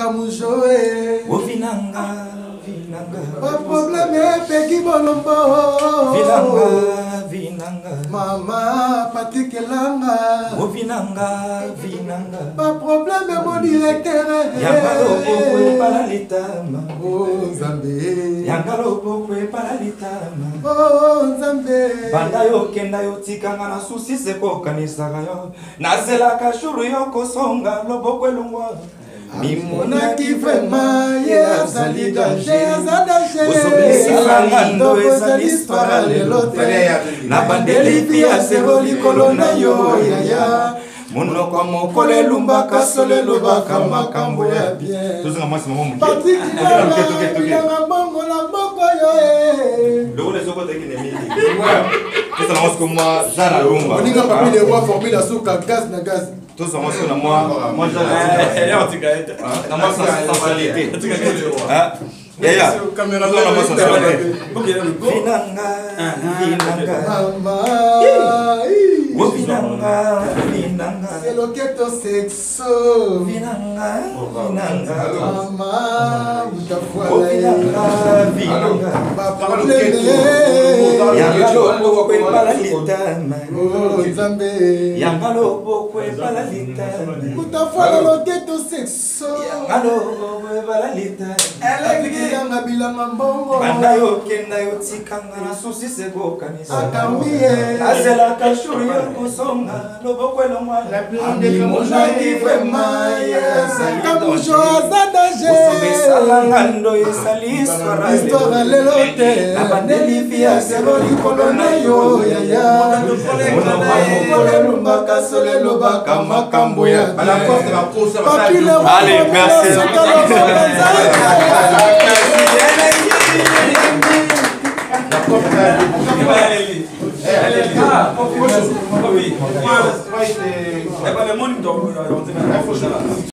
Kamujoe Vinanga pas problème Peggy Bolombo Vinanga Mama Patrick Elanga Vinanga pas problème mon directeur Yangalo pokwe paralitama Oh Nzambe Yangalo pokwe paralitama Oh Nzambe Banda yo kenda yo tikanga na susi seko kanisaka yo Nazela kashuru yo kosonga lobokwe lungwa Mimona qui vraiment azali danger Osobisangando eza l'histoire lelote Na bandeli pia zero likolo na yo yaya Monoko mokolo elumbaka solo elobaka makambo ya bien Tozinga mwasi mamo muke Patrick Ilanga bongo na mboko yo Loko les oko teki nemili Toza na mwasi kumwa Zara Rumba Oninga papi le roi formule asuka gaz na gaz Toza mwasi na moi Zara Na mwasi na sensualité Yaya caméra Vinanga c'est le keto sexo Vinanga Mama Vinanga pas problème Yangalo pokwe paralitama Oh Nzambe Yangalo pokwe paralitama Utafala le keto sexo Yangalo pokwe paralitama Elanga bilanga mbongo Banda yo kenda yo tikanga na susi seko kanisa Akamie Azela kashuru yo kusonga lobokwe lomwa Mimona qui vraiment Kamujo azadaje Osobisangando esali Histoire lelote Na bandeli pia zero likolo na yo yaya Monoko elumbaka solo elobaka makambo ya bien Allez, merci. Allez,